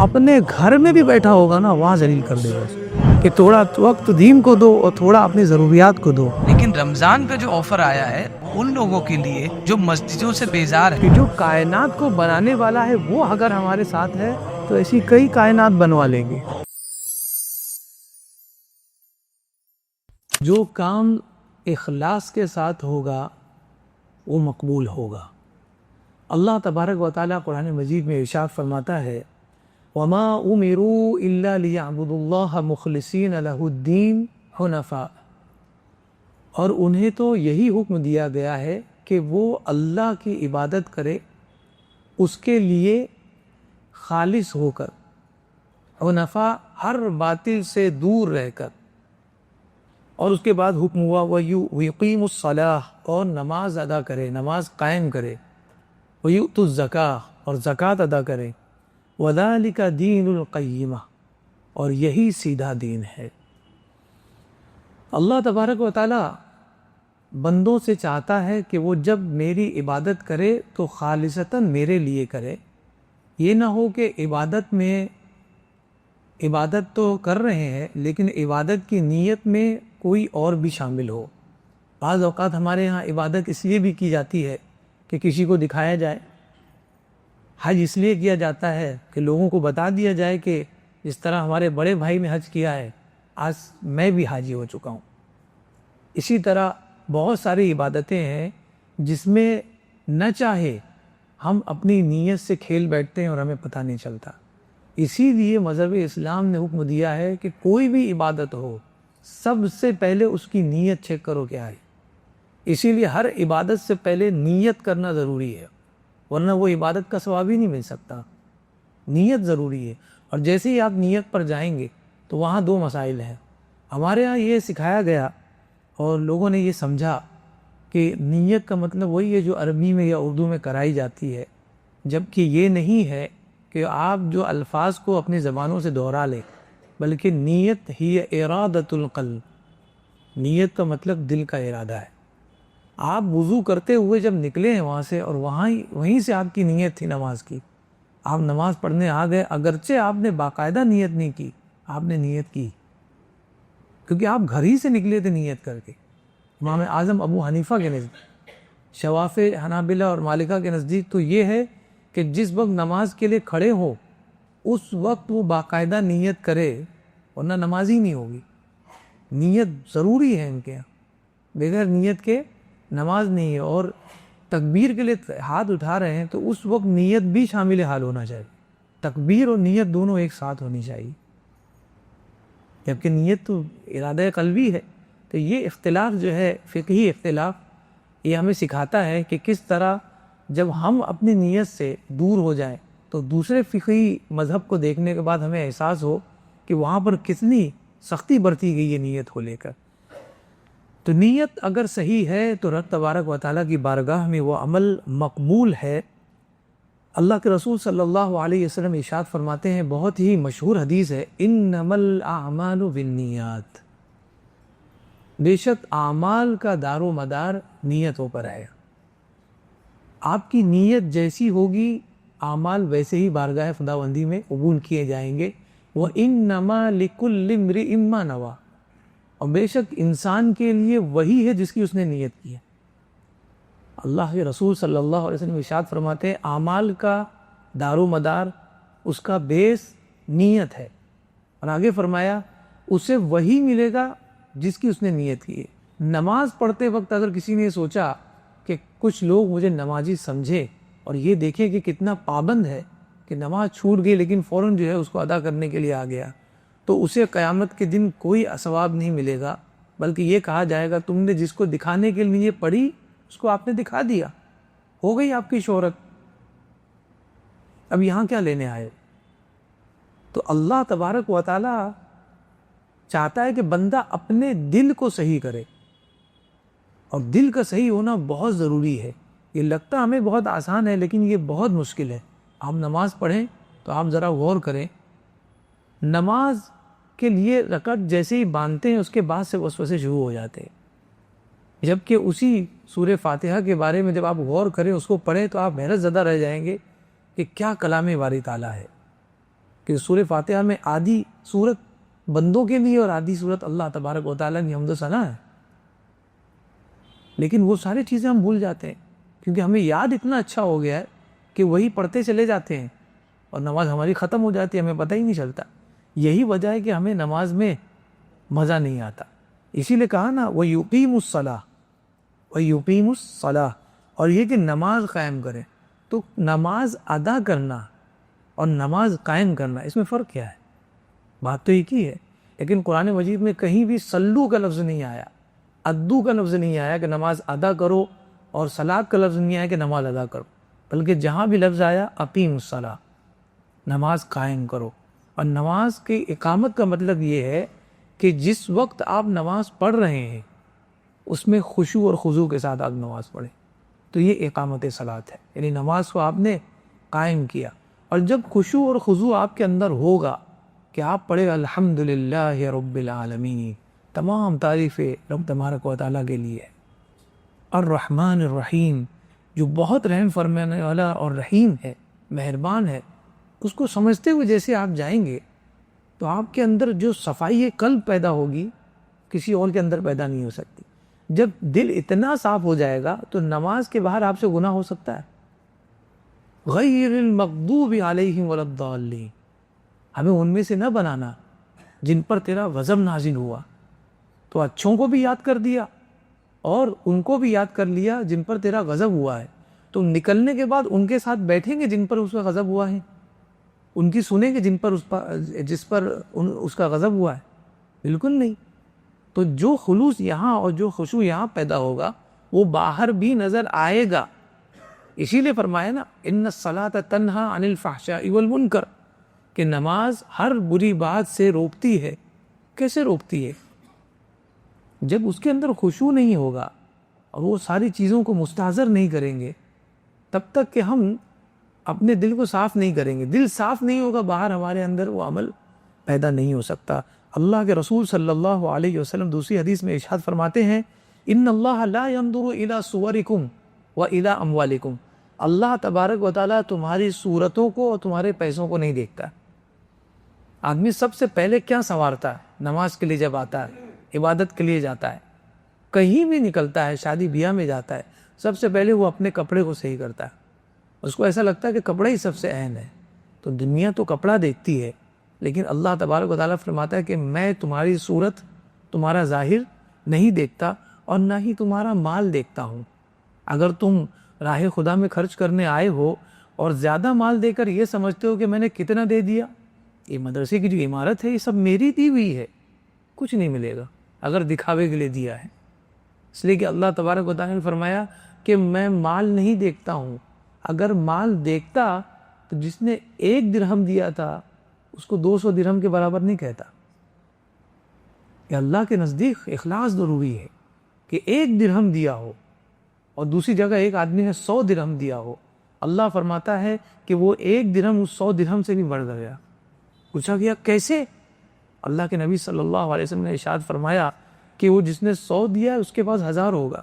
اپنے گھر میں بھی بیٹھا ہوگا نا وہاں ذلیل کر دے گا کہ تھوڑا وقت دین کو دو اور تھوڑا اپنی ضروریات کو دو. لیکن رمضان کا جو آفر آیا ہے ان لوگوں کے لیے جو مسجدوں سے بیزار کہ ہیں. جو کائنات کو بنانے والا ہے وہ اگر ہمارے ساتھ ہے تو ایسی کئی کائنات بنوا لیں گے. جو کام اخلاص کے ساتھ ہوگا وہ مقبول ہوگا. اللہ تبارک و تعالیٰ قرآن مجید میں ارشاد فرماتا ہے وَمَا أُمِرُوا إِلَّا لِيَعْبُدُوا اللَّهَ مُخْلِصِينَ لَهُ الدِّينَ حُنَفَاءَ. اور انہیں تو یہی حکم دیا گیا ہے کہ وہ اللہ کی عبادت کرے اس کے لیے خالص ہو کر، حنفاء ہر باطل سے دور رہ کر. اور اس کے بعد حکم ہوا وَيُقِيمُ الصَّلَاةَ، اور نماز ادا کرے، نماز قائم کرے، وَيُؤْتُ الزَّكَاةَ، اور زکوٰۃ ادا کرے. وَذَلِكَ دِينُ الْقَيِّمَةِ، اور یہی سیدھا دین ہے. اللہ تبارک و تعالیٰ بندوں سے چاہتا ہے کہ وہ جب میری عبادت کرے تو خالصتاً میرے لیے کرے. یہ نہ ہو کہ عبادت تو کر رہے ہیں لیکن عبادت کی نیت میں کوئی اور بھی شامل ہو. بعض اوقات ہمارے ہاں عبادت اس لیے بھی کی جاتی ہے کہ کسی کو دکھایا جائے. حج اس لیے کیا جاتا ہے کہ لوگوں کو بتا دیا جائے کہ جس طرح ہمارے بڑے بھائی نے حج کیا ہے آج میں بھی حاجی ہو چکا ہوں. اسی طرح بہت ساری عبادتیں ہیں جس میں نہ چاہے ہم اپنی نیت سے کھیل بیٹھتے ہیں اور ہمیں پتہ نہیں چلتا. اسی لیے مذہب اسلام نے حکم دیا ہے کہ کوئی بھی عبادت ہو سب سے پہلے اس کی نیت چیک کرو کیا ہے. اسی لیے ہر عبادت سے پہلے نیت کرنا ضروری ہے، ورنہ وہ عبادت کا ثواب ہی نہیں مل سکتا. نیت ضروری ہے. اور جیسے ہی آپ نیت پر جائیں گے تو وہاں دو مسائل ہیں. ہمارے ہاں یہ سکھایا گیا اور لوگوں نے یہ سمجھا کہ نیت کا مطلب وہی ہے جو عربی میں یا اردو میں کرائی جاتی ہے، جبکہ یہ نہیں ہے کہ آپ جو الفاظ کو اپنی زبانوں سے دہرا لیں، بلکہ نیت ہی ارادۃ القلب. نیت کا مطلب دل کا ارادہ ہے. آپ وضو کرتے ہوئے جب نکلے ہیں وہاں سے اور وہیں سے آپ کی نیت تھی نماز کی، آپ نماز پڑھنے آ گئے، اگرچہ آپ نے باقاعدہ نیت نہیں کی، آپ نے نیت کی کیونکہ آپ گھر ہی سے نکلے تھے نیت کر کے. امام اعظم ابو حنیفہ کے نزدیک، شوافع، حنابلہ اور مالکہ کے نزدیک تو یہ ہے کہ جس وقت نماز کے لیے کھڑے ہو اس وقت وہ باقاعدہ نیت کرے ورنہ نماز ہی نہیں ہوگی. نیت ضروری ہے ان کے یہاں، بغیر نیت کے نماز نہیں ہے. اور تکبیر کے لیے ہاتھ اٹھا رہے ہیں تو اس وقت نیت بھی شامل حال ہونا چاہیے. تکبیر اور نیت دونوں ایک ساتھ ہونی چاہیے، جبکہ نیت تو ارادہ قلبی ہے. تو یہ اختلاف جو ہے فقہی اختلاف، یہ ہمیں سکھاتا ہے کہ کس طرح جب ہم اپنی نیت سے دور ہو جائیں تو دوسرے فقہی مذہب کو دیکھنے کے بعد ہمیں احساس ہو کہ وہاں پر کتنی سختی برتی گئی ہے نیت کو لے کر. تو نیت اگر صحیح ہے تو رب تبارک و تعالیٰ کی بارگاہ میں وہ عمل مقبول ہے. اللہ کے رسول صلی اللہ علیہ وسلم ارشاد فرماتے ہیں، بہت ہی مشہور حدیث ہے، انما الاعمال بالنیات، بے شک اعمال کا دار و مدار نیتوں پر ہے. آپ کی نیت جیسی ہوگی اعمال ویسے ہی بارگاہ خداوندی میں قبول کیے جائیں گے. وَإِنَّمَا لِكُلِّ امْرِئٍ مَّا نَوَىٰ، اور بے شک انسان کے لیے وہی ہے جس کی اس نے نیت کی ہے. اللہ کے رسول صلی اللہ علیہ وسلم ارشاد فرماتے ہیں اعمال کا دار و مدار، اس کا بیس نیت ہے. اور آگے فرمایا اسے وہی ملے گا جس کی اس نے نیت کی ہے. نماز پڑھتے وقت اگر کسی نے سوچا کہ کچھ لوگ مجھے نمازی سمجھے اور یہ دیکھیں کہ کتنا پابند ہے کہ نماز چھوٹ گئی لیکن فوراً جو ہے اس کو ادا کرنے کے لیے آ گیا، تو اسے قیامت کے دن کوئی ثواب نہیں ملے گا، بلکہ یہ کہا جائے گا تم نے جس کو دکھانے کے لیے پڑھی اس کو آپ نے دکھا دیا، ہو گئی آپ کی شہرت، اب یہاں کیا لینے آئے. تو اللہ تبارک و تعالی چاہتا ہے کہ بندہ اپنے دل کو صحیح کرے، اور دل کا صحیح ہونا بہت ضروری ہے. یہ لگتا ہمیں بہت آسان ہے لیکن یہ بہت مشکل ہے. آپ نماز پڑھیں تو آپ ذرا غور کریں، نماز کے لیے رکعت جیسے ہی باندھتے ہیں اس کے بعد سے وسوسے شروع ہو جاتے ہیں، جبکہ اسی سورہ فاتحہ کے بارے میں جب آپ غور کریں، اس کو پڑھیں تو آپ حیرت زدہ رہ جائیں گے کہ کیا کلام باری تعالیٰ ہے. کہ سورہ فاتحہ میں آدھی صورت بندوں کے لیے اور آدھی صورت اللہ تبارک و تعالیٰ کی حمد و ثنا ہے، لیکن وہ ساری چیزیں ہم بھول جاتے ہیں کیونکہ ہمیں یاد اتنا اچھا ہو گیا ہے کہ وہی پڑھتے چلے جاتے ہیں اور نماز ہماری ختم ہو جاتی ہے، ہمیں پتہ ہی نہیں چلتا۔ یہی وجہ ہے کہ ہمیں نماز میں مزہ نہیں آتا۔ اسی لیے کہا نا وَيُقِيمُ الصَّلَاةَ وَيُقِيمُ الصَّلَاةَ، اور یہ کہ نماز قائم کرے۔ تو نماز ادا کرنا اور نماز قائم کرنا، اس میں فرق کیا ہے؟ بات تو ایک ہی ہے، لیکن قرآن مجید میں کہیں بھی صلو کا لفظ نہیں آیا، ادو کا لفظ نہیں آیا کہ نماز ادا کرو، اور صلاۃ کا لفظ نہیں آیا کہ نماز ادا کرو، بلکہ جہاں بھی لفظ آیا اقیم الصلاۃ، نماز قائم کرو۔ اور نماز کی اقامت کا مطلب یہ ہے کہ جس وقت آپ نماز پڑھ رہے ہیں اس میں خشوع اور خضوع کے ساتھ آپ نماز پڑھیں، تو یہ اقامت صلاۃ ہے، یعنی نماز کو آپ نے قائم کیا۔ اور جب خشوع اور خضوع آپ کے اندر ہوگا کہ آپ پڑھے الحمدللہ رب العالمین، تمام تعریفیں رب تبارک و تعالیٰ کے لیے، الرحمن الرحیم، جو بہت رحم فرمانے والا اور رحیم ہے، مہربان ہے، اس کو سمجھتے ہوئے جیسے آپ جائیں گے تو آپ کے اندر جو صفائی قلب پیدا ہوگی کسی اور کے اندر پیدا نہیں ہو سکتی۔ جب دل اتنا صاف ہو جائے گا تو نماز کے باہر آپ سے گناہ ہو سکتا ہے۔ غیر المغضوب علیہم ولا الضالین، ہمیں ان میں سے نہ بنانا جن پر تیرا غضب نازل ہوا، تو اچھوں کو بھی یاد کر دیا اور ان کو بھی یاد کر لیا جن پر تیرا غضب ہوا ہے، تو نکلنے کے بعد ان کے ساتھ بیٹھیں گے جن پر اس کا غضب ہوا ہے، ان کی سنیں گے جس پر اس کا غضب ہوا ہے؟ بالکل نہیں۔ تو جو خلوص یہاں اور جو خشوع یہاں پیدا ہوگا وہ باہر بھی نظر آئے گا۔ اسی لیے فرمایا نا ان الصلاۃ تنہا عن الفحشاء والمنکر، کہ نماز ہر بری بات سے روکتی ہے۔ کیسے روکتی ہے؟ جب اس کے اندر خشوع نہیں ہوگا اور وہ ساری چیزوں کو مستحضر نہیں کریں گے، تب تک کہ ہم اپنے دل کو صاف نہیں کریں گے، دل صاف نہیں ہوگا، باہر ہمارے اندر وہ عمل پیدا نہیں ہو سکتا۔ اللہ کے رسول صلی اللہ علیہ وسلم دوسری حدیث میں ارشاد فرماتے ہیں ان اللہ لا ينظر الى صورکم والى اموالکم، اللہ تبارک و تعالیٰ تمہاری صورتوں کو اور تمہارے پیسوں کو نہیں دیکھتا۔ آدمی سب سے پہلے کیا سنوارتا ہے؟ نماز کے لیے جب آتا ہے، عبادت کے لیے جاتا ہے، کہیں بھی نکلتا ہے، شادی بیاہ میں جاتا ہے، سب سے پہلے وہ اپنے کپڑے کو صحیح کرتا ہے۔ اس کو ایسا لگتا ہے کہ کپڑا ہی سب سے اہم ہے۔ تو دنیا تو کپڑا دیکھتی ہے، لیکن اللہ تبارک و تعالیٰ فرماتا ہے کہ میں تمہاری صورت، تمہارا ظاہر نہیں دیکھتا اور نہ ہی تمہارا مال دیکھتا ہوں۔ اگر تم راہ خدا میں خرچ کرنے آئے ہو اور زیادہ مال دے کر یہ سمجھتے ہو کہ میں نے کتنا دے دیا، یہ مدرسے کی جو عمارت ہے یہ سب میری دی ہوئی ہے، کچھ نہیں ملے گا اگر دکھاوے کے لیے دیا ہے۔ اس لیے کہ اللہ تبارک و تعالیٰ نے فرمایا کہ میں مال نہیں دیکھتا ہوں۔ اگر مال دیکھتا تو جس نے 1 درہم دیا تھا اس کو 200 درہم کے برابر نہیں کہتا۔ کہ اللہ کے نزدیک اخلاص ضروری ہے کہ 1 درہم دیا ہو اور دوسری جگہ ایک آدمی نے 100 درہم دیا ہو، اللہ فرماتا ہے کہ وہ 1 درہم اس 100 درہم سے بھی بڑھ گیا۔ پوچھا گیا کیسے؟ اللہ کے نبی صلی اللہ علیہ وسلم نے ارشاد فرمایا کہ وہ جس نے 100 دیا ہے اس کے پاس 1000 ہوگا،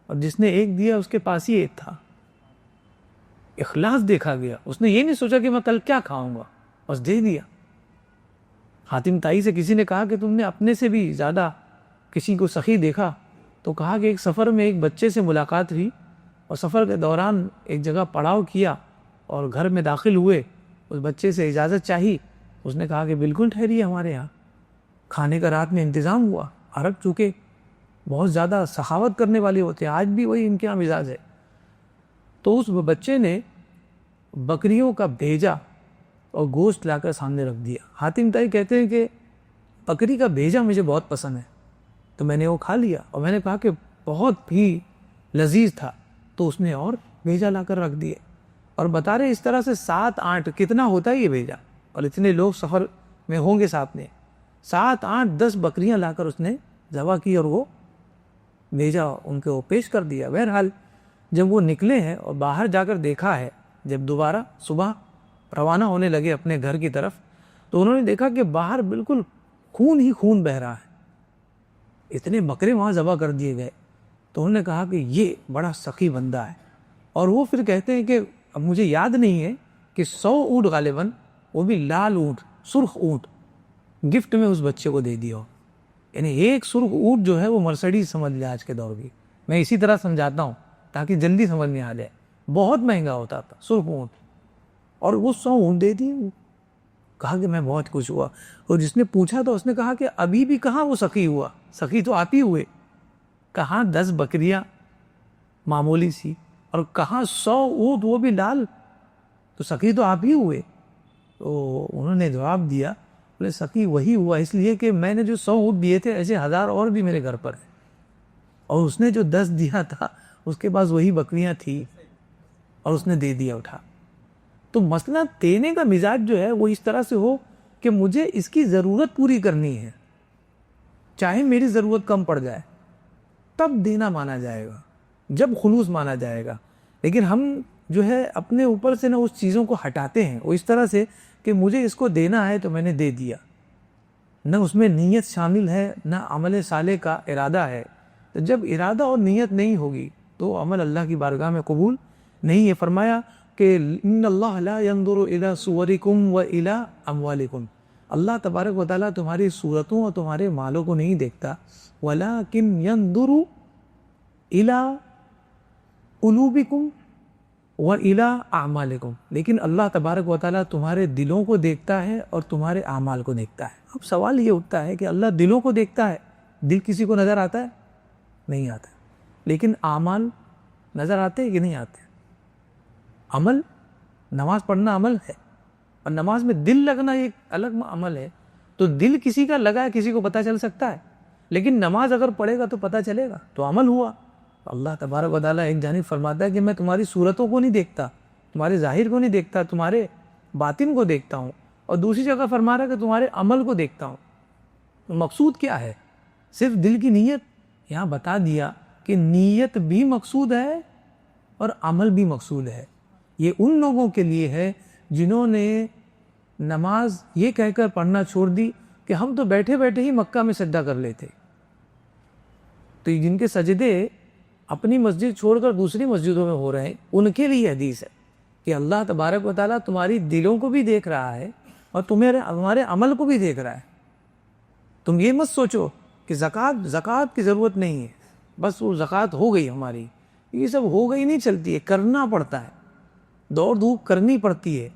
اور جس نے 1 دیا اس کے پاس ہی 1 تھا۔ اخلاص دیکھا گیا، اس نے یہ نہیں سوچا کہ میں کل کیا کھاؤں گا، بس دے دیا۔ حاتم طائی سے کسی نے کہا کہ تم نے اپنے سے بھی زیادہ کسی کو سخی دیکھا؟ تو کہا کہ ایک سفر میں ایک بچے سے ملاقات ہوئی اور سفر کے دوران ایک جگہ پڑاؤ کیا اور گھر میں داخل ہوئے، اس بچے سے اجازت چاہی، اس نے کہا کہ بالکل ٹھہریے، ہمارے یہاں کھانے کا رات میں انتظام ہوا۔ عرب چونکہ بہت زیادہ سخاوت کرنے والے ہوتے ہیں، آج بھی وہی ان کے یہاں مزاج ہے۔ تو اس بچے نے بکریوں کا بھیجا اور گوشت لا کر سامنے رکھ دیا۔ حاتم طائی کہتے ہیں کہ بکری کا بھیجا مجھے بہت پسند ہے، تو میں نے وہ کھا لیا اور میں نے کہا کہ بہت ہی لذیذ تھا، تو اس نے اور بھیجا لا کر رکھ دیے۔ اور بتا رہے اس طرح سے 7-8 کتنا ہوتا ہے یہ بھیجا، اور اتنے لوگ سفر میں ہوں گے ساتھ میں، 7-8-10 بکریاں لا کر اس نے ذبح کی اور وہ بھیجا ان کو پیش کر دیا۔ بہرحال جب وہ نکلے ہیں اور باہر جا کر دیکھا ہے، جب دوبارہ صبح روانہ ہونے لگے اپنے گھر کی طرف، تو انہوں نے دیکھا کہ باہر بالکل خون ہی خون بہہ رہا ہے، اتنے بکرے وہاں ذبح کر دیے گئے۔ تو انہوں نے کہا کہ یہ بڑا سخی بندہ ہے، اور وہ پھر کہتے ہیں کہ اب مجھے یاد نہیں ہے کہ 100 اونٹ غالباً وہ بھی لال اونٹ، سرخ اونٹ گفٹ میں اس بچے کو دے دیا ہو. یعنی ایک سرخ اونٹ جو ہے وہ مرسڈیز سمجھ لیا آج کے دور کی. میں اسی طرح سمجھاتا ہوں تاکہ جلدی سمجھ میں آ جائے. بہت مہنگا ہوتا تھا سرخ اونٹ, اور وہ 100 اونٹ دے دی. کہا کہ میں بہت خوش ہوا. اور جس نے پوچھا تو اس نے کہا کہ ابھی بھی کہاں وہ سخی ہوا, سخی تو آپ ہی ہوئے. کہاں 10 بکریاں معمولی سی, اور کہاں 100 اونٹ وہ بھی لال, تو سخی تو آپ ہی ہوئے. تو انہوں نے جواب دیا, بولے سخی وہی ہوا اس لیے کہ میں نے جو 100 اونٹ دیے تھے ایسے 1000 اور بھی میرے گھر پر ہیں, اور اس نے جو 10 دیا تھا اس کے پاس وہی بکریاں تھی اور اس نے دے دیا اٹھا. تو مسئلہ دینے کا مزاج جو ہے وہ اس طرح سے ہو کہ مجھے اس کی ضرورت پوری کرنی ہے, چاہے میری ضرورت کم پڑ جائے, تب دینا مانا جائے گا, جب خلوص مانا جائے گا. لیکن ہم جو ہے اپنے اوپر سے نہ اس چیزوں کو ہٹاتے ہیں وہ اس طرح سے کہ مجھے اس کو دینا ہے تو میں نے دے دیا, نہ اس میں نیت شامل ہے نہ عمل صالح کا ارادہ ہے. تو جب ارادہ اور نیت نہیں ہوگی تو عمل اللہ کی بارگاہ میں قبول نہیں ہے. فرمایا کہ ان اللہ لا ينظر الى صورکم والى اموالکم, اللہ تبارک و تعالیٰ تمہاری صورتوں اور تمہارے مالوں کو نہیں دیکھتا, ولکن ينظر الى قلوبکم والى اعمالکم, لیکن اللہ تبارک و تعالیٰ تمہارے دلوں کو دیکھتا ہے اور تمہارے اعمال کو دیکھتا ہے. اب سوال یہ اٹھتا ہے کہ اللہ دلوں کو دیکھتا ہے, دل کسی کو نظر آتا ہے؟ نہیں آتا. لیکن اعمال نظر آتے ہیں کہ نہیں آتے؟ عمل, نماز پڑھنا عمل ہے, اور نماز میں دل لگنا ایک الگ عمل ہے. تو دل کسی کا لگا ہے کسی کو پتہ چل سکتا ہے, لیکن نماز اگر پڑھے گا تو پتہ چلے گا, تو عمل ہوا. اللہ تبارک و تعالیٰ ایک جانب فرماتا ہے کہ میں تمہاری صورتوں کو نہیں دیکھتا, تمہارے ظاہر کو نہیں دیکھتا, تمہارے باطن کو دیکھتا ہوں. اور دوسری جگہ فرما رہا ہے کہ تمہارے عمل کو دیکھتا ہوں. تو مقصود کیا ہے؟ صرف دل کی نیت. یہاں بتا دیا کہ نیت بھی مقصود ہے اور عمل بھی مقصود ہے. یہ ان لوگوں کے لیے ہے جنہوں نے نماز یہ کہہ کر پڑھنا چھوڑ دی کہ ہم تو بیٹھے بیٹھے ہی مکہ میں سجدہ کر لیتے. تو جن کے سجدے اپنی مسجد چھوڑ کر دوسری مسجدوں میں ہو رہے ہیں, ان کے لیے حدیث ہے کہ اللہ تبارک و تعالیٰ تمہاری دلوں کو بھی دیکھ رہا ہے اور تمہارے عمل کو بھی دیکھ رہا ہے. تم یہ مت سوچو کہ زکوٰۃ کی ضرورت نہیں ہے, بس وہ زکوٰۃ ہو گئی ہماری. یہ سب ہو گئی نہیں چلتی ہے, کرنا پڑتا ہے, دوڑ دھوپ کرنی پڑتی ہے.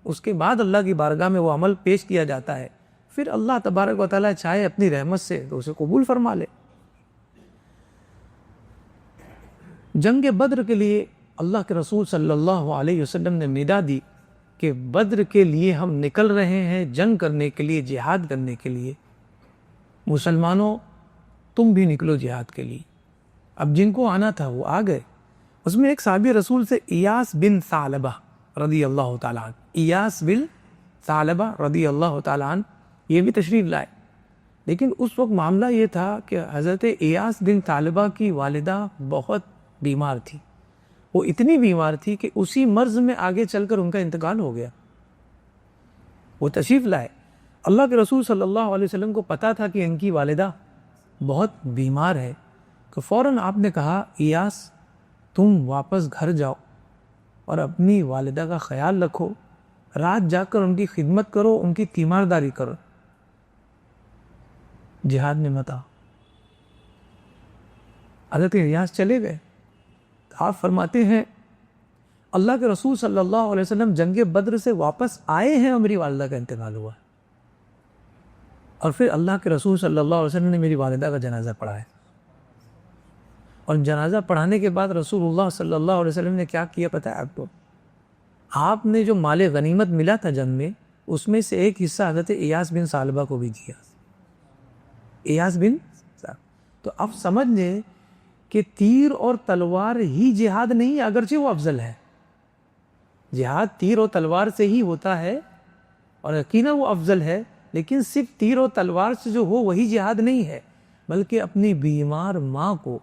اس کے بعد اللہ کی بارگاہ میں وہ عمل پیش کیا جاتا ہے. پھر اللہ تبارک و تعالیٰ چاہے اپنی رحمت سے تو اسے قبول فرما لے. جنگ بدر کے لیے اللہ کے رسول صلی اللہ علیہ وسلم نے ندا دی کہ بدر کے لیے ہم نکل رہے ہیں جنگ کرنے کے لیے, جہاد کرنے کے لیے. مسلمانوں تم بھی نکلو جہاد کے لیے. اب جن کو آنا تھا وہ آ گئے. اس میں ایک صحابی رسول سے ایاس بن ثعلبہ رضی اللہ تعالیٰ عنہ, ایاس بن ثعلبہ رضی اللہ تعالیٰ عنہ یہ بھی تشریف لائے. لیکن اس وقت معاملہ یہ تھا کہ حضرت ایاس بن ثعلبہ کی والدہ بہت بیمار تھی. وہ اتنی بیمار تھی کہ اسی مرض میں آگے چل کر ان کا انتقال ہو گیا. وہ تشریف لائے. اللہ کے رسول صلی اللہ علیہ وسلم کو پتا تھا کہ ان کی والدہ بہت بیمار ہے, تو فوراً آپ نے کہا ایاس تم واپس گھر جاؤ اور اپنی والدہ کا خیال رکھو, رات جا کر ان کی خدمت کرو, ان کی تیمارداری کرو, جہاد میں مت آؤ. حضرت ایاس چلے گئے. آپ فرماتے ہیں اللہ کے رسول صلی اللہ علیہ وسلم جنگ بدر سے واپس آئے ہیں اور میری والدہ کا انتقال ہوا ہے. اور پھر اللہ کے رسول صلی اللہ علیہ وسلم نے میری والدہ کا جنازہ پڑھا ہے. اور جنازہ پڑھانے کے بعد رسول اللہ صلی اللہ علیہ وسلم نے کیا کیا پتہ ہے آپ کو؟ آپ نے جو مال غنیمت ملا تھا جنگ میں, اس میں سے ایک حصہ حضرت ایاس بن ثعلبہ کو بھی دیا. ایاس بن ثعلبہ. تو اب سمجھ لیں کہ تیر اور تلوار ہی جہاد نہیں, اگرچہ وہ افضل ہے. جہاد تیر اور تلوار سے ہی ہوتا ہے اور یقیناً وہ افضل ہے, لیکن صرف تیر و تلوار سے جو ہو وہی جہاد نہیں ہے, بلکہ اپنی بیمار ماں کو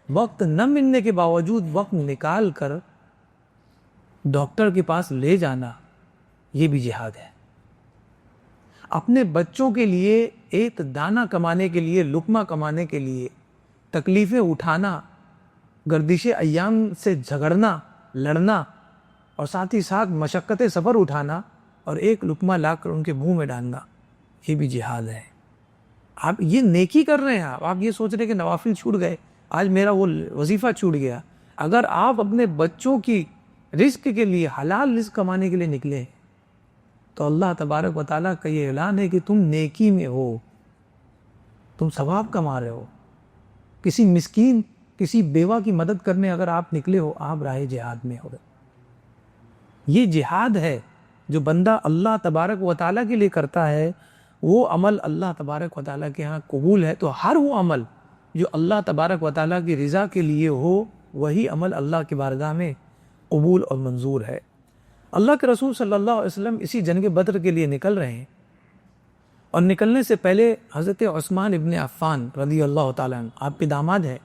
وقت نہ ملنے کے باوجود وقت نکال کر ڈاکٹر کے پاس لے جانا, یہ بھی جہاد ہے. اپنے بچوں کے لیے ایک دانہ کمانے کے لیے, لقمہ کمانے کے لیے تکلیفیں اٹھانا, گردش ایام سے جھگڑنا, لڑنا, اور ساتھ ہی ساتھ مشقت سفر اٹھانا, اور ایک لقمہ لا کر ان کے منہ میں ڈالنا، یہ بھی جہاد ہے۔ آپ یہ نیکی کر رہے ہیں، آپ یہ سوچ رہے ہیں کہ نوافل چھوٹ گئے، آج میرا وہ وظیفہ چھوٹ گیا۔ اگر آپ اپنے بچوں کی رزق کے لیے، حلال رزق کمانے کے لیے نکلے تو اللہ تبارک و تعالیٰ کا یہ اعلان ہے کہ تم نیکی میں ہو، تم ثواب کما رہے ہو۔ کسی مسکین، کسی بیوہ کی مدد کرنے اگر آپ نکلے ہو، آپ راہ جہاد میں ہو۔ یہ جہاد ہے جو بندہ اللہ تبارک و تعالیٰ کے لیے کرتا ہے، وہ عمل اللہ تبارک و تعالیٰ کے ہاں قبول ہے۔ تو ہر وہ عمل جو اللہ تبارک و تعالیٰ کی رضا کے لیے ہو، وہی عمل اللہ کی بارگاہ میں قبول اور منظور ہے۔ اللہ کے رسول صلی اللہ علیہ وسلم اسی جنگ بدر کے لیے نکل رہے ہیں، اور نکلنے سے پہلے حضرت عثمان ابن عفان رضی اللہ تعالیٰ عنہ، آپ کے داماد ہیں،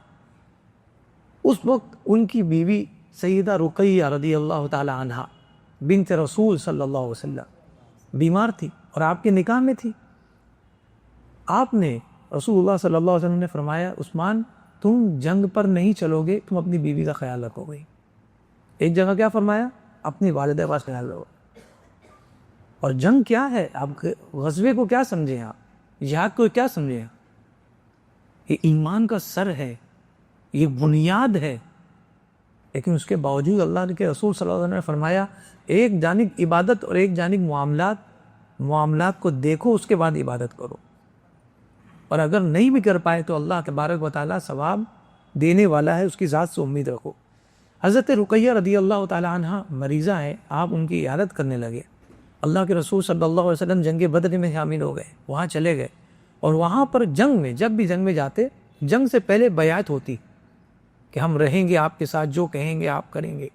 اس وقت ان کی بیوی سیدہ رقیہ رضی اللہ تعالیٰ عنہ بنت رسول صلی اللہ علیہ وسلم بیمار تھی اور آپ کے نکاح میں تھی۔ آپ نے، رسول اللہ صلی اللہ علیہ وسلم نے فرمایا، عثمان تم جنگ پر نہیں چلو گے، تم اپنی بیوی کا خیال رکھو گے۔ ایک جگہ کیا فرمایا؟ اپنی والدہ کا خیال رکھو۔ اور جنگ کیا ہے؟ آپ غزوے کو کیا سمجھیں؟ آپ جہاد کو کیا سمجھیں؟ یہ ایمان کا سر ہے، یہ بنیاد ہے۔ لیکن اس کے باوجود اللہ کے رسول صلی اللہ علیہ وسلم نے فرمایا، ایک جانب عبادت اور ایک جانب معاملات کو دیکھو، اس کے بعد عبادت کرو۔ اور اگر نہیں بھی کر پائے تو اللہ تبارک و تعالیٰ ثواب دینے والا ہے، اس کی ذات سے امید رکھو۔ حضرت رقیہ رضی اللہ تعالیٰ عنہ مریضہ ہے، آپ ان کی عیادت کرنے لگے۔ اللہ کے رسول صلی اللہ علیہ وسلم جنگ بدر میں شامل ہو گئے، وہاں چلے گئے، اور وہاں پر جنگ میں، جب بھی جنگ میں جاتے، جنگ سے پہلے بیعت ہوتی کہ ہم رہیں گے آپ کے ساتھ، جو کہیں گے آپ کریں گے۔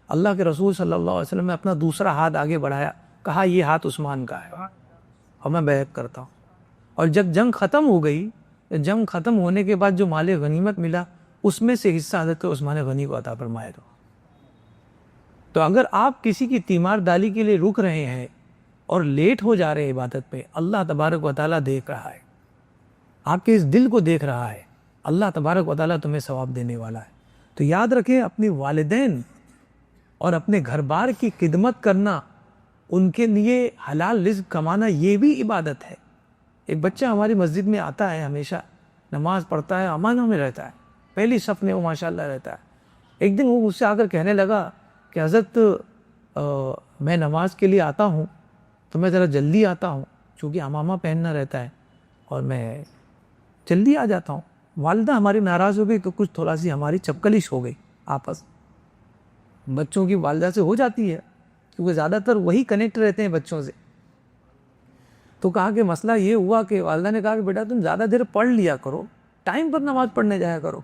اللہ کے رسول صلی اللہ علیہ وسلم نے اپنا دوسرا ہاتھ آگے بڑھایا، کہا یہ ہاتھ عثمان کا ہے اور میں بیعت کرتا ہوں۔ اور جب جنگ ختم ہو گئی، جنگ ختم ہونے کے بعد جو مال غنیمت ملا، اس میں سے حصہ حضرت عثمان غنی کو عطا فرمایا۔ تو اگر آپ کسی کی تیمار دالی کے لیے رک رہے ہیں اور لیٹ ہو جا رہے ہیں عبادت پہ، اللہ تبارک و تعالیٰ دیکھ رہا ہے، آپ کے اس دل کو دیکھ رہا ہے، اللہ تبارک و تعالیٰ تمہیں ثواب دینے والا ہے۔ تو یاد رکھیں، اپنی والدین اور اپنے گھر بار کی خدمت کرنا، ان کے لیے حلال رزق کمانا، یہ بھی عبادت ہے۔ ایک بچہ ہماری مسجد میں آتا ہے، ہمیشہ نماز پڑھتا ہے، امانوں میں رہتا ہے، پہلی صف میں وہ ماشاءاللہ رہتا ہے۔ ایک دن وہ مجھ سے آ کر کہنے لگا کہ حضرت میں نماز کے لیے آتا ہوں تو میں ذرا جلدی آتا ہوں، چونکہ امامہ پہننا رہتا ہے اور میں جلدی آ جاتا ہوں۔ والدہ ہماری ناراض ہو گئی تو کچھ تھوڑا سی ہماری چپکلش ہو گئی، آپس بچوں کی والدہ سے ہو جاتی ہے، کیونکہ زیادہ تر وہی کنیکٹ رہتے ہیں بچوں سے۔ تو کہا کہ مسئلہ یہ ہوا کہ والدہ نے کہا کہ بیٹا تم زیادہ دیر پڑھ لیا کرو، ٹائم پر نماز پڑھنے جایا کرو،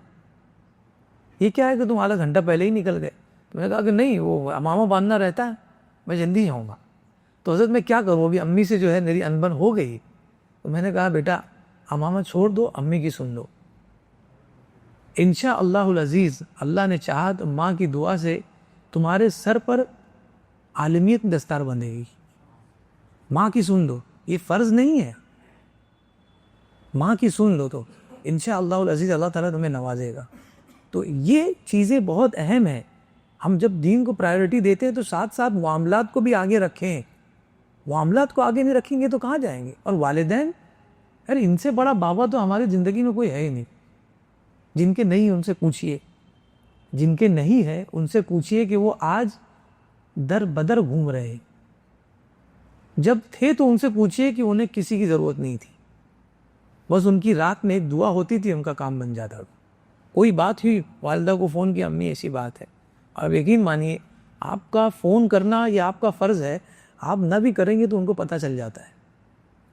یہ کیا ہے کہ تم آدھا گھنٹہ پہلے ہی نکل گئے۔ تو میں نے کہا کہ نہیں، وہ امامہ باندھنا رہتا ہے، میں جلدی جاؤں گا۔ تو حضرت میں کیا کروں، ابھی امی سے جو ہے میری انبن ہو گئی۔ تو میں نے کہا بیٹا امامہ چھوڑ دو، امی کی سن لو، انشاءاللہ العزیز اللہ نے چاہا تو ماں کی دعا سے تمہارے سر پر عالمیت دستار بندھے گی۔ ماں کی سن لو، یہ فرض نہیں ہے، ماں کی سن لو تو انشاءاللہ العزیز اللہ تعالیٰ تمہیں نوازے گا۔ تو یہ چیزیں بہت اہم ہیں۔ ہم جب دین کو پرائیورٹی دیتے ہیں تو ساتھ ساتھ معاملات کو بھی آگے رکھیں۔ معاملات کو آگے نہیں رکھیں گے تو کہاں جائیں گے؟ اور والدین، یار ان سے بڑا بابا تو ہماری زندگی میں کوئی ہے ہی نہیں۔ جن کے نہیں ان سے پوچھئے، جن کے نہیں ہے ان سے پوچھئے کہ وہ آج در بدر گھوم رہے ہیں۔ جب تھے تو ان سے پوچھئے کہ انہیں کسی کی ضرورت نہیں تھی، بس ان کی رات میں ایک دعا ہوتی تھی، ان کا کام بن جاتا تھا۔ کوئی بات ہوئی، والدہ کو فون کیا، امی ایسی بات ہے، اور یقین مانیے آپ کا فون کرنا یہ آپ کا فرض ہے، آپ نہ بھی کریں گے تو ان کو پتہ چل جاتا ہے،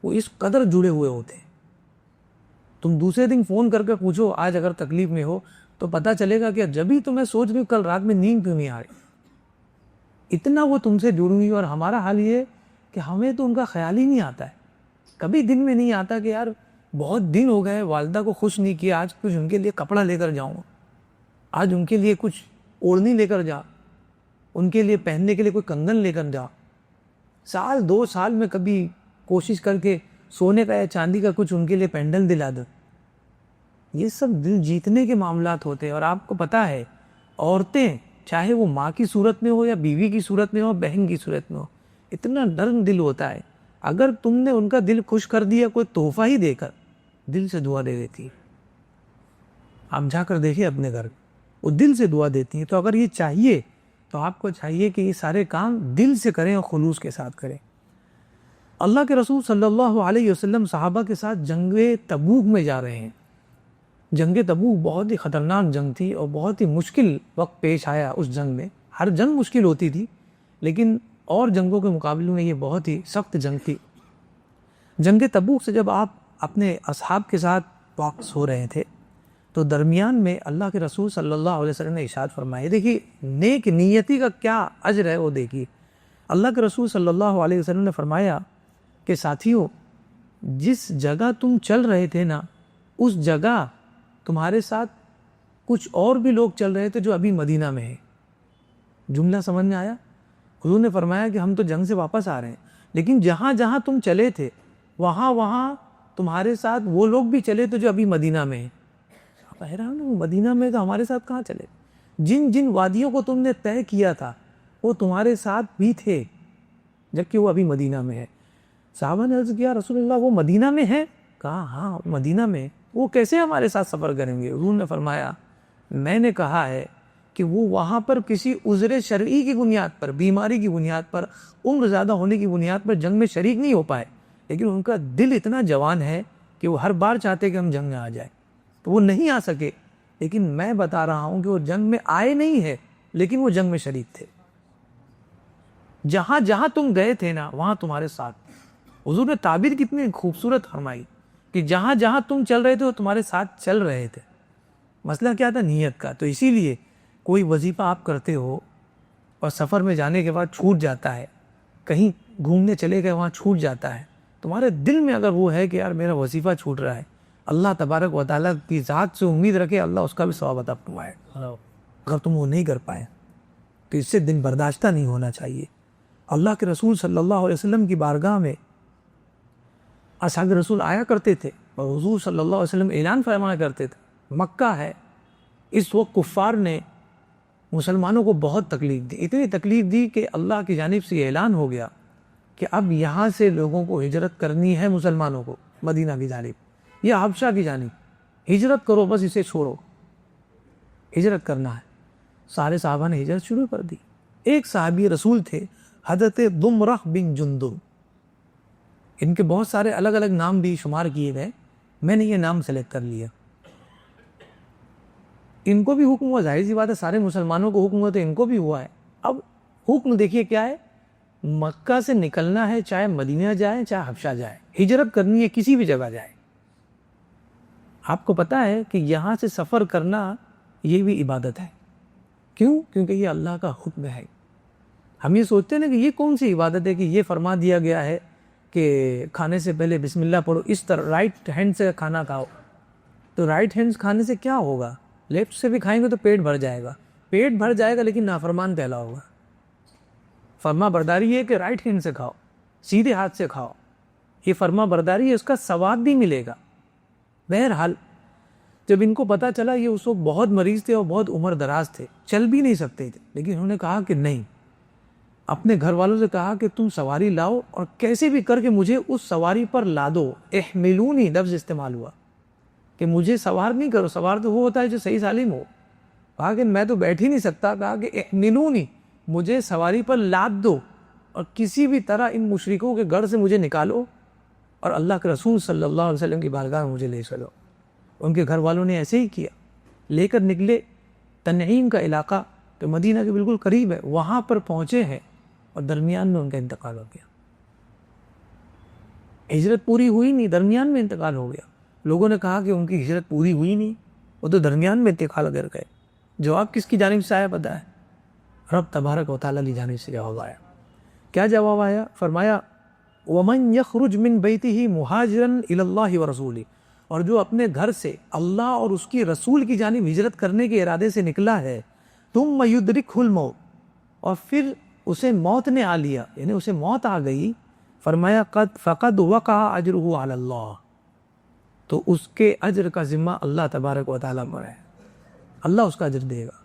وہ اس قدر جڑے ہوئے ہوتے ہیں۔ تم دوسرے دن فون کر کے پوچھو آج اگر تکلیف میں ہو تو پتہ چلے گا کہ جب ہی تو میں سوچ رہی ہوں کل رات میں نیند کیوں نہیں آ رہی، اتنا وہ تم سے جڑی ہوئی۔ اور ہمارا حال یہ ہے کہ ہمیں تو ان کا خیال ہی نہیں آتا ہے، کبھی دن میں نہیں آتا کہ یار بہت دن ہو گئے والدہ کو خوش نہیں کیا، آج کچھ ان کے لیے کپڑا لے کر جاؤں، آج ان کے لیے کچھ اوڑھنی لے کر جا، ان کے لیے پہننے کے لیے کوئی کنگن لے کر جا۔ سال دو سال میں کبھی کوشش کر کے سونے کا یا چاندی کا کچھ ان کے لیے پینڈل دلا دو۔ یہ سب دل جیتنے کے معاملات ہوتے ہیں۔ اور آپ کو پتہ ہے عورتیں چاہے وہ ماں کی صورت میں ہو یا بیوی کی صورت میں ہو، بہن کی صورت میں ہو، اتنا نرم دل ہوتا ہے. اگر تم نے ان کا دل خوش کر دیا کوئی تحفہ ہی دے کر, دل سے دعا دے دیتی ہے. آپ جا کر دیکھیں اپنے گھر, وہ دل سے دعا دیتی ہیں. تو اگر یہ چاہیے تو آپ کو چاہیے کہ یہ سارے کام دل سے کریں اور خلوص کے ساتھ کریں. اللہ کے رسول صلی اللہ علیہ وسلم صحابہ کے ساتھ جنگ تبوک میں جا رہے ہیں. جنگ تبوک بہت ہی خطرناک جنگ تھی اور بہت ہی مشکل وقت پیش آیا اس جنگ میں. ہر جنگ مشکل ہوتی تھی لیکن اور جنگوں کے مقابلے میں یہ بہت ہی سخت جنگ تھی. جنگ تبوک سے جب آپ اپنے اصحاب کے ساتھ واپس ہو رہے تھے تو درمیان میں اللہ کے رسول صلی اللہ علیہ وسلم نے ارشاد فرمایا, دیکھیے نیک نیتی کا کیا اجر ہے وہ دیکھیے. اللہ کے رسول صلی اللہ علیہ وسلم نے فرمایا کہ ساتھیوں, جس جگہ تم چل رہے تھے نا, اس جگہ تمہارے ساتھ کچھ اور بھی لوگ چل رہے تھے جو ابھی مدینہ میں ہیں. جملہ سمجھ میں آیا؟ حضور نے فرمایا کہ ہم تو جنگ سے واپس آ رہے ہیں لیکن جہاں جہاں تم چلے تھے وہاں تمہارے ساتھ وہ لوگ بھی چلے تھے جو ابھی مدینہ میں ہیں. حیران وہ مدینہ میں تو ہمارے ساتھ کہاں چلے؟ جن جن وادیوں کو تم نے طے کیا تھا وہ تمہارے ساتھ بھی تھے جبکہ وہ ابھی مدینہ میں ہے. صحابہ نے عرض کیا رسول اللہ وہ مدینہ میں ہے؟ کہا ہاں مدینہ میں. وہ کیسے ہمارے ساتھ سفر کریں گے؟ حضور نے فرمایا میں نے کہا ہے کہ وہ وہاں پر کسی عذر شرعی کی بنیاد پر, بیماری کی بنیاد پر, عمر زیادہ ہونے کی بنیاد پر جنگ میں شریک نہیں ہو پائے لیکن ان کا دل اتنا جوان ہے کہ وہ ہر بار چاہتے کہ ہم جنگ میں آ جائیں. تو وہ نہیں آ سکے لیکن میں بتا رہا ہوں کہ وہ جنگ میں آئے نہیں ہے لیکن وہ جنگ میں شریک تھے. جہاں جہاں تم گئے تھے نا وہاں تمہارے ساتھ. حضور نے تعبیر کتنی خوبصورت فرمائی کہ جہاں جہاں تم چل رہے تھے وہ تمہارے ساتھ چل رہے تھے. مسئلہ کیا تھا؟ نیت کا. تو اسی لیے کوئی وظیفہ آپ کرتے ہو اور سفر میں جانے کے بعد چھوٹ جاتا ہے, کہیں گھومنے چلے گئے وہاں چھوٹ جاتا ہے, تمہارے دل میں اگر وہ ہے کہ یار میرا وظیفہ چھوٹ رہا ہے, اللہ تبارک و تعالیٰ کی ذات سے امید رکھے اللہ اس کا بھی ثواب عطا فرمائے. اگر تم وہ نہیں کر پائے تو اس سے دن برداشتہ نہیں ہونا چاہیے. اللہ کے رسول صلی اللہ علیہ وسلم کی بارگاہ میں اصحاب رسول آیا کرتے تھے اور حضور صلی اللہ علیہ وسلم اعلان فرمایا کرتے تھے. مکہ ہے, اس وقت کفار نے مسلمانوں کو بہت تکلیف دی, اتنی تکلیف دی کہ اللہ کی جانب سے یہ اعلان ہو گیا کہ اب یہاں سے لوگوں کو ہجرت کرنی ہے, مسلمانوں کو مدینہ کی جانب یا حبشہ کی جانب ہجرت کرو, بس اسے چھوڑو, ہجرت کرنا ہے. سارے صحابہ نے ہجرت شروع کر دی. ایک صحابی رسول تھے حضرت ضمرہ بن جندب, ان کے بہت سارے الگ الگ نام بھی شمار کیے گئے, میں نے یہ نام سلیکٹ کر لیا. ان کو بھی حکم ہوا, ظاہر سی بات ہے سارے مسلمانوں کو حکم ہوا تو ان کو بھی ہوا ہے. اب حکم دیکھیے کیا ہے, مکہ سے نکلنا ہے, چاہے مدینہ جائے چاہے حبشہ جائے, ہجرت کرنی ہے, کسی بھی جگہ جائے. آپ کو پتہ ہے کہ یہاں سے سفر کرنا یہ بھی عبادت ہے. کیوں؟ کیونکہ یہ اللہ کا حکم ہے. ہم یہ سوچتے ہیں نا کہ یہ کون سی عبادت ہے کہ یہ فرما دیا گیا ہے کہ کھانے سے پہلے بسم اللہ پڑھو, اس طرح رائٹ ہینڈ سے کھانا کھاؤ. تو رائٹ ہینڈ کھانے سے کیا ہوگا؟ لیفٹ سے بھی کھائیں گے تو پیٹ بھر جائے گا, پیٹ بھر جائے گا لیکن نافرمان کہلاؤگا. فرما برداری یہ ہے کہ رائٹ ہینڈ سے کھاؤ, سیدھے ہاتھ سے کھاؤ, یہ فرما برداری ہے, اس کا ثواب بھی ملے گا. بہرحال جب ان کو پتہ چلا, یہ اس وقت بہت مریض تھے اور بہت عمر دراز تھے, چل بھی نہیں سکتے تھے, لیکن انہوں نے کہا کہ نہیں, اپنے گھر والوں سے کہا کہ تم سواری لاؤ اور کیسے بھی کر کے مجھے اس سواری پر لا دو. احملونی لفظ استعمال ہوا کہ مجھے سوار نہیں کرو, سوار تو وہ ہوتا ہے جو صحیح سالم ہو. کہا کہ میں تو بیٹھ ہی نہیں سکتا, کہا کہ احملونی, مجھے سواری پر لاد دو اور کسی بھی طرح ان مشرکوں کے گھر سے مجھے نکالو اور اللہ کے رسول صلی اللہ علیہ وسلم کی بارگاہ میں مجھے لے چلو. ان کے گھر والوں نے ایسے ہی کیا, لے کر نکلے. تنعیم کا علاقہ تو مدینہ کے بالکل قریب ہے, وہاں پر پہنچے ہیں اور درمیان میں ان کا انتقال ہو گیا. ہجرت پوری ہوئی نہیں, درمیان میں انتقال ہو گیا. لوگوں نے کہا کہ ان کی ہجرت پوری ہوئی نہیں, وہ تو درمیان میں انتقال کر گئے. جواب کس کی جانب سے آیا پتہ ہے؟ رب تبارک و تعالیٰ کی جانب سے جواب آیا. کیا جواب آیا؟ فرمایا وَمَنْ يَخْرُجْ مِنْ بَيْتِهِ مُهَاجِرًا إِلَى اللَّهِ وَرَسُولِهِ, اور جو اپنے گھر سے اللہ اور اس کی رسول کی جانب ہجرت کرنے کے ارادے سے نکلا ہے, ثُمَّ يُدْرِكْهُ الْمَوْتُ, اور پھر اسے موت نے آ لیا, یعنی اسے موت آ گئی. فرمایا فَقَدْ وَقَعَ أَجْرُهُ عَلَى اللَّهِ, تو اس کے اجر کا ذمہ اللہ تبارک و تعالیٰ پر ہے, اللہ اس کا اجر دے گا.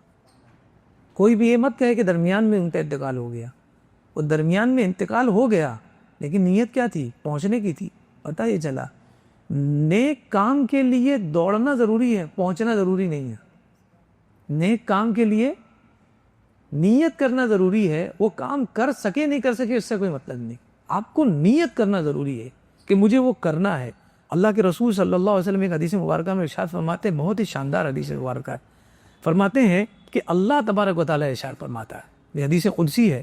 کوئی بھی یہ مت کہے کہ درمیان میں ان کا انتقال ہو گیا. وہ درمیان میں انتقال ہو گیا، لیکن نیت کیا تھی؟ پہنچنے کی تھی۔ پتہ یہ چلا نیک کام کے لیے دوڑنا ضروری ہے، پہنچنا ضروری نہیں ہے۔ نیک کام کے لیے نیت کرنا ضروری ہے، وہ کام کر سکے نہیں کر سکے اس سے کوئی مطلب نہیں، آپ کو نیت کرنا ضروری ہے کہ مجھے وہ کرنا ہے۔ اللہ کے رسول صلی اللہ علیہ وسلم ایک حدیث مبارکہ میں ارشاد فرماتے ہیں، بہت ہی شاندار حدیث مبارکہ ہے، فرماتے ہیں کہ اللہ تبارک و تعالیٰ ارشاد فرماتا ہے، یہ حدیث قدسی ہے،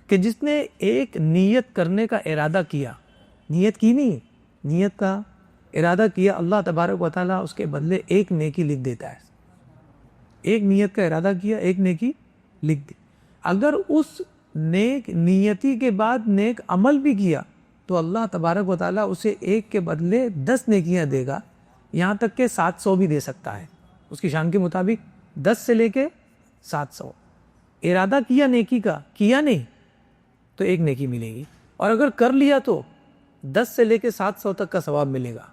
کہ جس نے ایک نیت کرنے کا ارادہ کیا، نیت کی نہیں، نیت کا ارادہ کیا، اللہ تبارک و تعالیٰ اس کے بدلے ایک نیکی لکھ دیتا ہے۔ ایک نیت کا ارادہ کیا، ایک نیکی لکھ دی۔ اگر اس نیک نیتی کے بعد نیک عمل بھی کیا تو اللہ تبارک و تعالیٰ اسے ایک کے بدلے 10 نیکیاں دے گا، یہاں تک کہ 700 بھی دے سکتا ہے، اس کی شان کے مطابق 10 سے لے کے 700۔ ارادہ کیا نیکی کا، کیا نہیں تو ایک نیکی ملے گی، اور اگر کر لیا تو 10 سے لے کے 700 تک کا ثواب ملے گا۔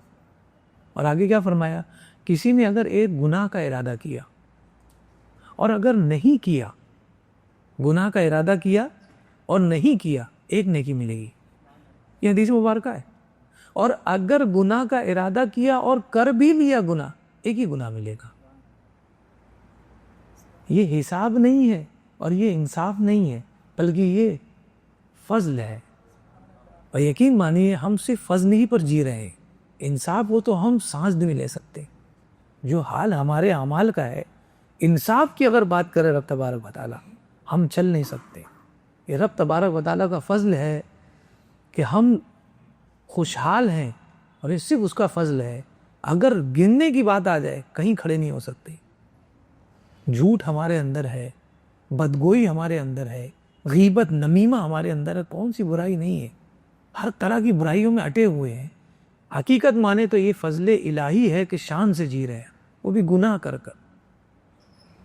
اور آگے کیا فرمایا؟ کسی نے اگر ایک گناہ کا ارادہ کیا اور اگر نہیں کیا، گناہ کا ارادہ کیا اور نہیں کیا، ایک نیکی ملے گی، یہ حدیث مبارکہ ہے۔ اور اگر گناہ کا ارادہ کیا اور کر بھی لیا گناہ، ایک ہی گناہ ملے گا۔ یہ حساب نہیں ہے اور یہ انصاف نہیں ہے، بلکہ یہ فضل ہے۔ اور یقین مانیے ہم صرف فضل ہی پر جی رہے ہیں، انصاف وہ تو ہم سانس بھی نہیں لے سکتے۔ جو حال ہمارے اعمال کا ہے، انصاف کی اگر بات کرے رب تبارک و تعالیٰ، ہم چل نہیں سکتے۔ یہ رب تبارک و تعالیٰ کا فضل ہے کہ ہم خوشحال ہیں، اور یہ صرف اس کا فضل ہے۔ اگر گننے کی بات آ جائے کہیں کھڑے نہیں ہو سکتے۔ جھوٹ ہمارے اندر ہے، بدگوئی ہمارے اندر ہے، غیبت نمیمہ ہمارے اندر ہے، کون سی برائی نہیں ہے، ہر طرح کی برائیوں میں اٹے ہوئے ہیں۔ حقیقت مانے تو یہ فضل الہی ہے کہ شان سے جی رہے ہیں، وہ بھی گناہ کر کر۔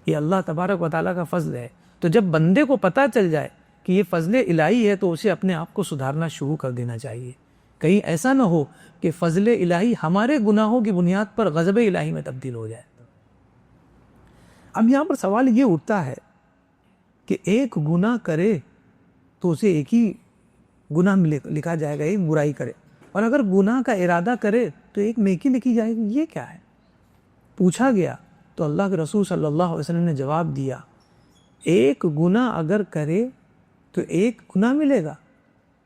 یہ اللہ تبارک و تعالیٰ کا فضل ہے۔ تو جب بندے کو پتہ چل جائے کہ یہ فضل الہی ہے تو اسے اپنے آپ کو سدھارنا شروع کر دینا چاہیے۔ کہیں ایسا نہ ہو کہ فضل الہی ہمارے گناہوں کی بنیاد پر غضب الہی میں تبدیل ہو جائے۔ اب یہاں پر سوال یہ اٹھتا ہے کہ ایک گناہ کرے تو اسے ایک ہی گناہ لکھا جائے گا، ایک برائی کرے، اور اگر گناہ کا ارادہ کرے تو ایک نیکی لکھی جائے گی، یہ کیا ہے؟ پوچھا گیا تو اللہ کے رسول صلی اللہ علیہ وسلم نے جواب دیا، ایک گناہ اگر کرے تو ایک گناہ ملے گا،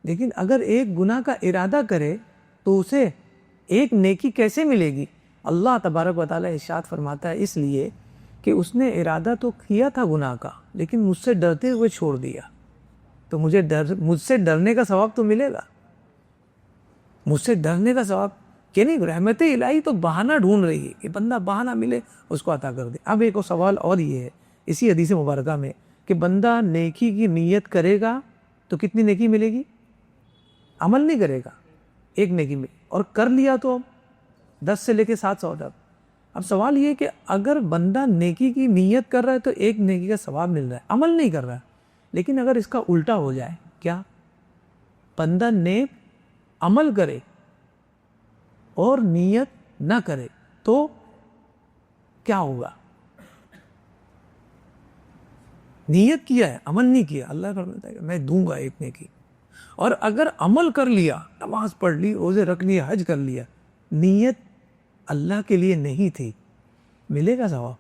لیکن اگر ایک گناہ کا ارادہ کرے تو اسے ایک نیکی کیسے ملے گی؟ اللہ تبارک و تعالیٰ ارشاد فرماتا ہے، اس لیے کہ اس نے ارادہ تو کیا تھا گناہ کا، لیکن مجھ سے ڈرتے ہوئے چھوڑ دیا، تو مجھ سے ڈرنے کا ثواب تو ملے گا، مجھ سے ڈرنے کا ثواب کہ نہیں۔ رحمت الہی تو بہانہ ڈھونڈ رہی ہے کہ بندہ بہانہ ملے اس کو عطا کر دے۔ اب ایک اور سوال اور یہ ہے اسی حدیث مبارکہ میں کہ بندہ نیکی کی نیت کرے گا تو کتنی نیکی ملے گی؟ عمل نہیں کرے گا، ایک نیکی ملے، اور کر لیا تو 10 سے لے کے 700 تک۔ اب سوال یہ کہ اگر بندہ نیکی کی نیت کر رہا ہے تو ایک نیکی کا ثواب مل رہا ہے، عمل نہیں کر رہا ہے، لیکن اگر اس کا الٹا ہو جائے، کیا بندہ نیک عمل کرے اور نیت نہ کرے تو کیا ہوگا؟ نیت کیا ہے، عمل نہیں کیا، اللہ فرماتا ہے کہ میں دوں گا ایک نیکی، اور اگر عمل کر لیا، نماز پڑھ لی، روزے رکھ لیا، حج کر لیا، نیت اللہ کے لیے نہیں تھی، ملے گا ثواب۔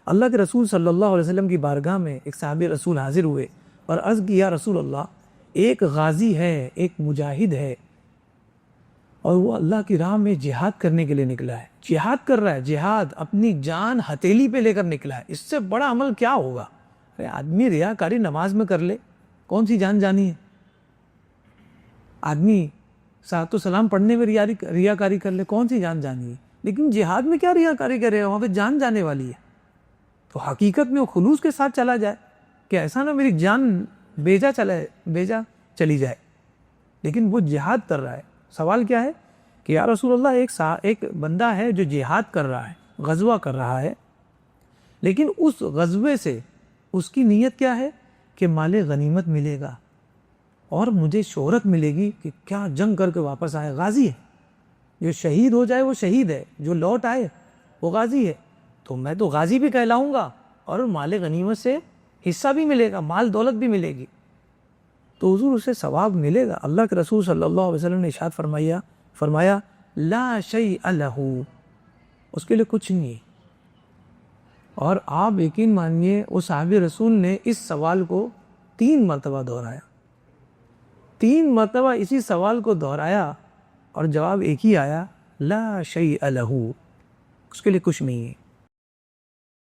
اللہ کے رسول صلی اللہ علیہ وسلم کی بارگاہ میں ایک صحابی رسول حاضر ہوئے اور عرض کی، یا رسول اللہ، ایک غازی ہے، ایک مجاہد ہے، اور وہ اللہ کی راہ میں جہاد کرنے کے لیے نکلا ہے، جہاد کر رہا ہے، جہاد اپنی جان ہتھیلی پہ لے کر نکلا ہے، اس سے بڑا عمل کیا ہوگا؟ ارے آدمی ریاکاری نماز میں کر لے، کون سی جان جانی ہے؟ آدمی صلوات و سلام پڑھنے میں ریاکاری کر لے، کون سی جان جانی ہے؟ لیکن جہاد میں کیا ریاکاری کرے گا؟ وہاں پہ جان جانے والی ہے، تو حقیقت میں وہ خلوص کے ساتھ چلا جائے کہ ایسا نہ میری جان بیجا چلی جائے، لیکن وہ جہاد کر رہا ہے۔ سوال کیا ہے کہ یا رسول اللہ، ایک بندہ ہے جو جہاد کر رہا ہے، غزوہ کر رہا ہے، لیکن اس غزوے سے اس کی نیت کیا ہے کہ مال غنیمت ملے گا اور مجھے شہرت ملے گی کہ کیا جنگ کر کے واپس آئے، غازی ہے، جو شہید ہو جائے وہ شہید ہے، جو لوٹ آئے وہ غازی ہے، تو میں تو غازی بھی کہلاؤں گا اور مال غنیمت سے حصہ بھی ملے گا، مال دولت بھی ملے گی۔ تو حضور اسے ثواب ملے گا. اللہ کے رسول صلی اللہ علیہ وسلم نے ارشاد فرمایا لا شیء لہ، اس کے لیے کچھ نہیں. اور آپ یقین مانیے وہ صحابی رسول نے اس سوال کو 3 مرتبہ دہرایا، 3 مرتبہ اسی سوال کو دہرایا اور جواب ایک ہی آیا، لا شیء لہ، اس کے لیے کچھ نہیں ہے.